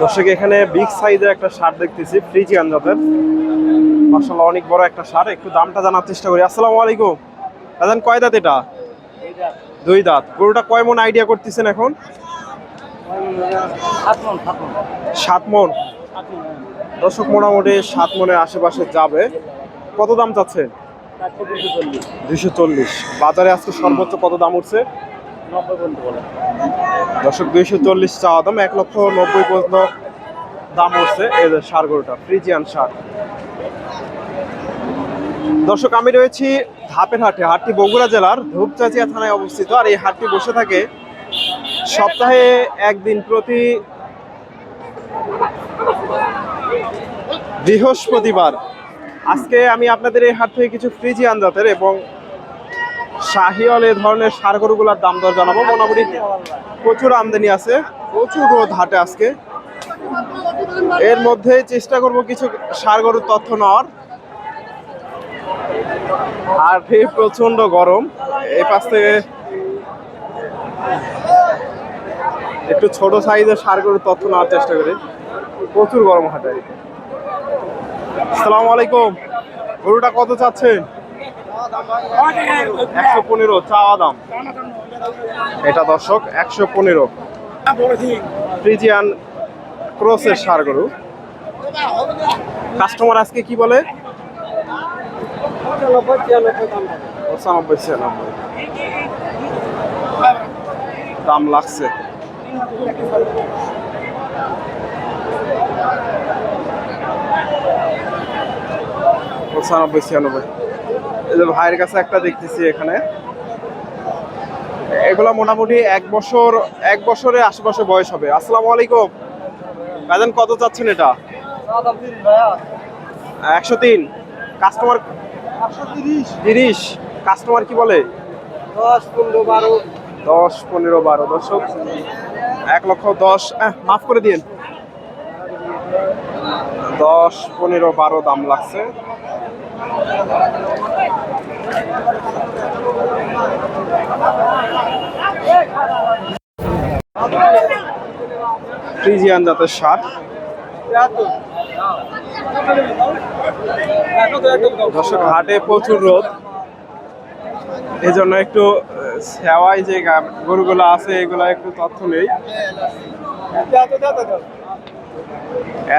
দর্শক এখানে বিগ সাইজের একটা ষাঁড় দেখতেছি, ফ্রিজিয়ান জাতের। মাশাআল্লাহ অনেক বড় একটা ষাঁড়। একটু দামটা জানার চেষ্টা করি। আসসালামু আলাইকুম। দাদা কয় দাঁত এটা? দুই দাঁত। গরুটা কয় মন আইডিয়া করতেছেন এখন? 7 মন। দর্শক মোটামুটি 7 মনের আশেপাশে যাবে। কত দাম চাচ্ছেন? 240। বাজারে আজকে সর্বোচ্চ কত দাম উঠছে? দর্শক 240 চাওয়া দাম, 1,90,000 পর্যন্ত দাম উঠছে এই যে ষাঁড় গরুটা, ফ্রিজিয়ান ষাঁড়। দর্শক আমি রয়েছি ধাপের হাটে। হাটটি বগুড়া জেলার ধূপচাচিয়া থানায় অবস্থিত। আর এই হাটটি বসে থাকে সপ্তাহে একদিন, প্রতি বৃহস্পতিবার। আজকে আমি আপনাদের এই হাট থেকে কিছু ফ্রিজিয়ান জাতের এবং শাহিওয়াল এই ধরনের ষাঁড় গরুগুলোর দাম দর জানাবো। মোটামুটি প্রচুর আমদানি আছে, প্রচুর রোদ হাটে আজকে। এর মধ্যে চেষ্টা করব কিছু ষাঁড় গরুর তথ্য নেওয়ার। আর প্রচন্ড গরম। এই পাশ থেকে একটু ছোট সাইজের ষাঁড় গরুর তথ্য নেওয়ার চেষ্টা করি। প্রচুর গরম হাটে। আসসালামু আলাইকুম। গরুটা কত চাচ্ছেন? 115 চাওয়া দাম। এটা দর্শক 115 ফ্রিজিয়ান ক্রসের ষাঁড় গরু। কাস্টমার আজকে কি বলে? 95-96 দাম লাগছে। এই যে ভাইয়ের কাছে একটা দেখতেছি এখানে। এগুলা মোটামুটি এক বছরের আশেপাশে বয়স হবে। আসসালামু আলাইকুম। ভাইজান কত চাচ্ছেন এটা? 103। কাস্টমার 30। কাস্টমার কি বলে? 10-15-12। দর্শক 1,10,000 মাফ করে দিন। 10-15-12 দাম লাগছে। ফ্রিজিয়ান জাতের ষাঁড়। দর্শক হাটে প্রচুর রোদ, এই জন্য একটু সেওয়াই যে গরুগুলো আছে এগুলা একটু তথ্য নেই।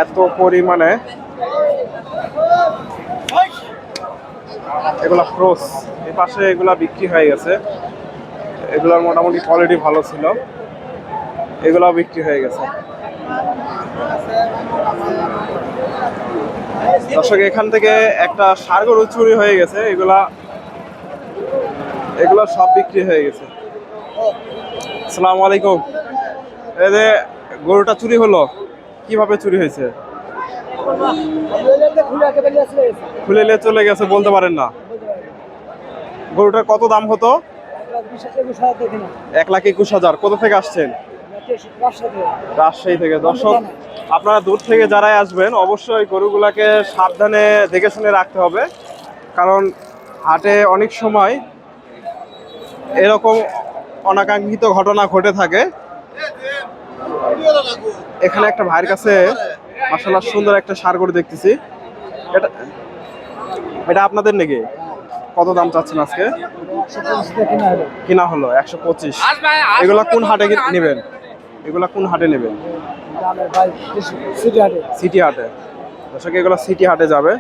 এত পরিমাণে এগুলা ক্রস। এই পাশে এগুলা বিক্রি হয়ে গেছে। এগুলার মোটামুটি কোয়ালিটি ভালো ছিল, এগুলাও বিক্রি হয়ে গেছে। দর্শক এখান থেকে একটা ষাঁড় গরু চুরি হয়ে গেছে। এগুলা সব বিক্রি হয়ে গেছে। আসসালামু আলাইকুম। এই যে গরুটা চুরি হলো, কিভাবে চুরি হয়েছে? খুলে নিয়ে চলে গেছে, বলতে পারেন না? গরুটার কত দাম হতো? 1,21,000। কোথা থেকে আসছেন? রাজশাহী থেকে। দর্শক আপনারা দূর থেকে যারাই আসবেন অবশ্যই গরুগুলাকে সাবধানে দেখে শুনে রাখতে হবে, কারণ হাটে অনেক সময় এরকম অনাকাঙ্ক্ষিত ঘটনা ঘটে থাকে। এখানে একটা ভাইয়ের কাছে মাশাআল্লাহ সুন্দর একটা ষাঁড় গরু দেখতেছি। এটা আপনাদের নাকি? কত দাম চাচ্ছেন আজকে? কিনা হলো 125। এগুলা কোন হাটে নেবেন? এগুলা কোন হাটে নেবেন? সিটি হাটে। দর্শক এগুলো সিটি হাটে যাবে।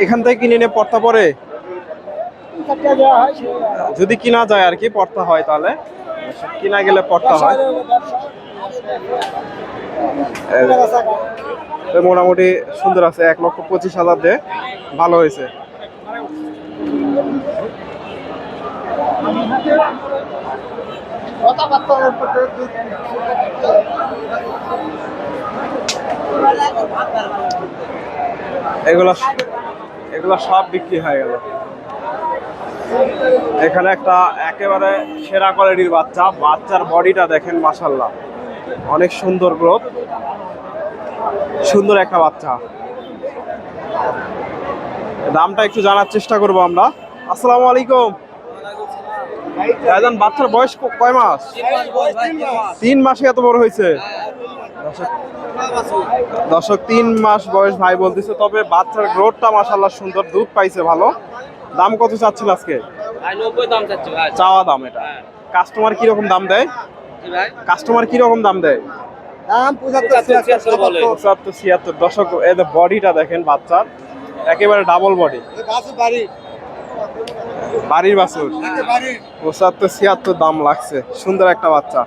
এখান থেকে কিনে নিয়ে পড়তা পরে যদি কিনা যায় আর কি, পড়তা হয়, তাহলে কিনা গেলে পড়তা হয়। মোটামুটি সুন্দর আছে। 1,25,000 দিয়ে ভালো হয়েছে। এগুলা সব বিক্রি হয়ে গেল। এখানে একটা একেবারে সেরা কোয়ালিটির বাচ্চার বডিটা দেখেন, মাশাআল্লাহ অনেক সুন্দর গ্রোথ, সুন্দর একটা বাচ্চা। দামটা একটু জানার চেষ্টা করবো আমরা। আসসালামু আলাইকুম। ভাইজান বাচ্চার বয়স কয় মাস? 3 মাসে এত বড় হয়েছে। দর্শক 3 মাস বয়স ভাই বলতেছে, তবে বাচ্চার গ্রোথটা মাশাআল্লাহ সুন্দর, দুধ পাইছে ভালো। দাম কত চাচ্ছিল আজকে? 90 দাম চাচ্ছি ভাই। চাওয়া দাম এটা। কাস্টমার কি রকম দাম দেয়? কাস্টমার কি রকম দাম দেয়? দাম 75 বলে। 75 76। দর্শক এই যে বডিটা দেখেন বাচ্চার, একেবারে ডাবল বডি। বাড়ির বাছুর 75 76 দাম লাগছে। সুন্দর একটা বাচ্চা,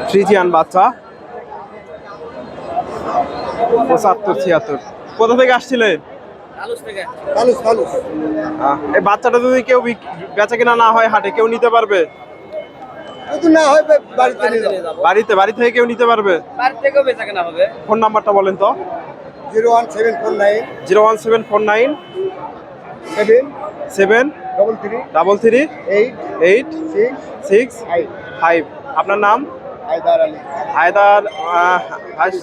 ফ্রিজিয়ান বাচ্চা 75 76। কোথা থেকে আসছিলেন? এই বাচ্চাটা যদি কেউ বেচা কিনা না হয় হাটে, কেউ নিতে পারবে? বাড়ি থেকে কেউ নিতে পারবে? ফোন নাম্বারটা বলেন তো। 01749 01749 7 33 8 6 5। আপনার নাম? হায়দার।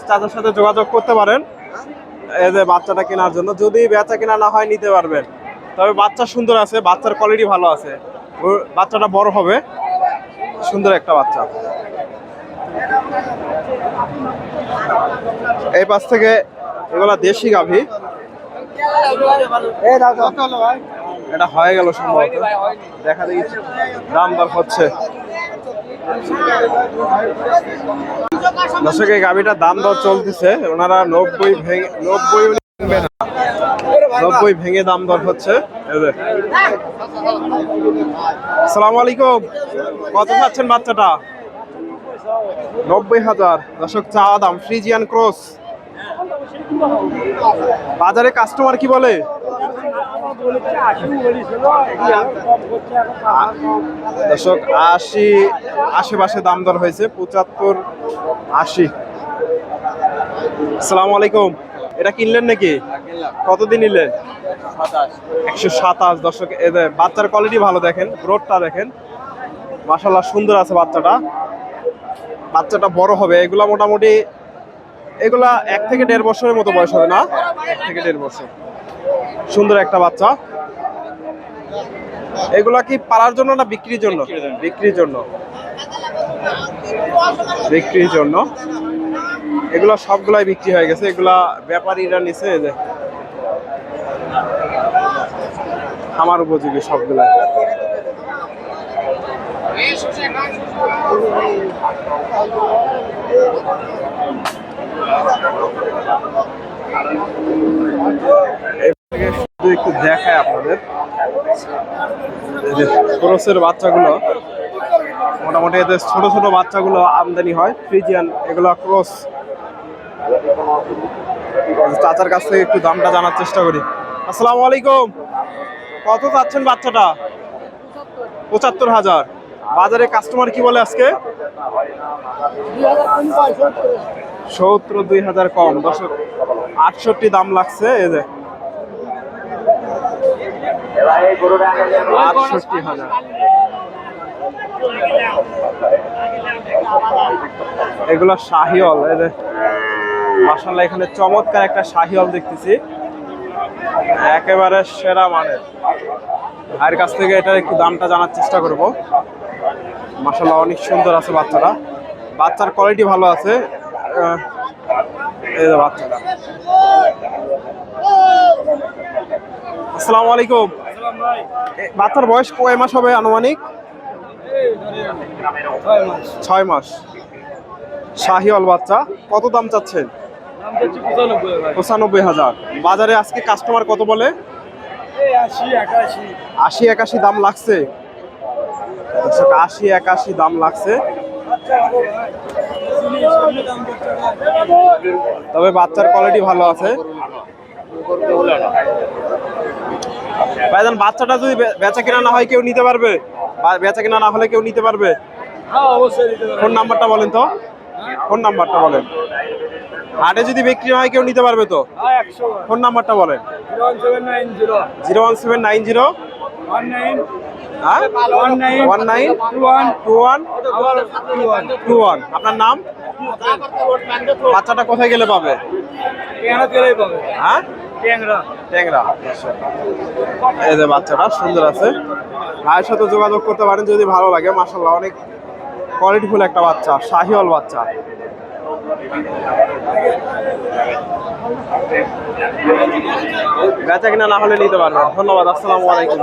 চাচার সাথে যোগাযোগ করতে পারেন এই যে বাচ্চাটা কেনার জন্য। যদি বেচা কিনা না হয় নিতে পারবেন। তবে বাচ্চা সুন্দর আছে, বাচ্চার কোয়ালিটি ভালো আছে। বাচ্চাটা বড় হবে, সুন্দর একটা বাচ্চা। এই পাশ থেকে এগুলা দেশি গাভী। এটা হয়ে গেল সম্ভবত, দেখা দেখি দাম দর হচ্ছে। দর্শক এই গাভীটার দাম দর চলতেছে, ওনারা 90 ভেঙে দাম দর হচ্ছে। আসসালামু আলাইকুম, কত চাচ্ছেন বাচ্চাটা? 90,000। দর্শক চাওয়া দাম, ফ্রিজিয়ান ক্রস। বাজারে কাস্টমার কি বলে? দর্শক 80 আশেপাশে দাম দর হয়েছে, 75 80। আসসালামু আলাইকুম, এটা কিনলেন নাকি? কতদিন নিলেন? 127। দর্শক এদের বাচ্চার কোয়ালিটি ভালো, দেখেন গ্রোথটা দেখেন মাশাআল্লাহ সুন্দর আছে বাচ্চাটা। বাচ্চাটা বড় হবে, এগুলা মোটামুটি এগুলা 1 থেকে 1.5 বছরের মতো বয়স হবে না? 1 থেকে 1.5 বছর। সুন্দর একটা বাচ্চা। এগুলা কি পালার জন্য না বিক্রির জন্য? বিক্রির জন্য। বিক্রির জন্য। এগুলা সবগুলাই বিক্রি হয়ে গেছে, এগুলা ব্যাপারীরা নিছে। এই যে আমার উপযোগী সবগুলা। শুধু একটু দেখায় আপনাদের ক্রসের বাচ্চাগুলো, মোটামুটি এদের ছোট ছোট বাচ্চাগুলো আমদানি হয় ফ্রিজিয়ান, এগুলো ক্রস। চাচার কাছ থেকে একটু দামটা জানার চেষ্টা করি। আসসালামু আলাইকুম, কত চাচ্ছেন বাচ্চাটা? 75,000। বাজারে কাস্টমার কি বলে আজকে? 70 2000 কম। দর্শক 68 দাম লাগছে। এই যে 68,000। এগুলো শাহিওয়াল। এই যে মাশাআল্লাহ এখানে চমৎকার একটা শাহিওয়াল দেখতেছি, একেবারে সেরা মানের। ভাইয়ের কাছ থেকে এটার একটু দামটা জানার চেষ্টা করব। মাশাআল্লাহ অনেক সুন্দর আছে বাচ্চাটা, বাচ্চার কোয়ালিটি ভালো আছে। এই যে বাচ্চাটা। আসসালামু আলাইকুম, বাচ্চার বয়স কয় মাস হবে আনুমানিক? 6 মাস। শাহিওয়াল বাচ্চা। কত দাম চাচ্ছেন? 95,000। বাজারে আজকে কাস্টমার কত বলে? 80 81 দাম লাগছে। 80 81 দাম লাগছে। তবে বাচ্চার কোয়ালিটি ভালো আছে। ভাইজান বাচ্চাটা যদি বেচা কিনা না হয় কেউ নিতে পারবে? বেচা কিনা না হলে কেউ নিতে পারবে? ফোন নাম্বারটা বলেন তো। ফোন নাম্বারটা বলেন। হাটে যদি বিক্রি হয় কেউ নিতে পারবে তো? ফোন নাম্বারটা বলেন। 01790 192121। আপনার নাম? বাচ্চাটা কোথায় গেলে পাবে? হ্যাঁ ট্যাংরা। এই যে বাচ্চাটা সুন্দর আছে, ভাইয়ের সাথে যোগাযোগ করতে পারেন যদি ভালো লাগে। মাশাআল্লাহ অনেক কোয়ালিটিফুল একটা বাচ্চা, শাহিওয়াল বাচ্চা। বেচা কিনা না হলে নিতে পারবেন। ধন্যবাদ, আসসালামু আলাইকুম।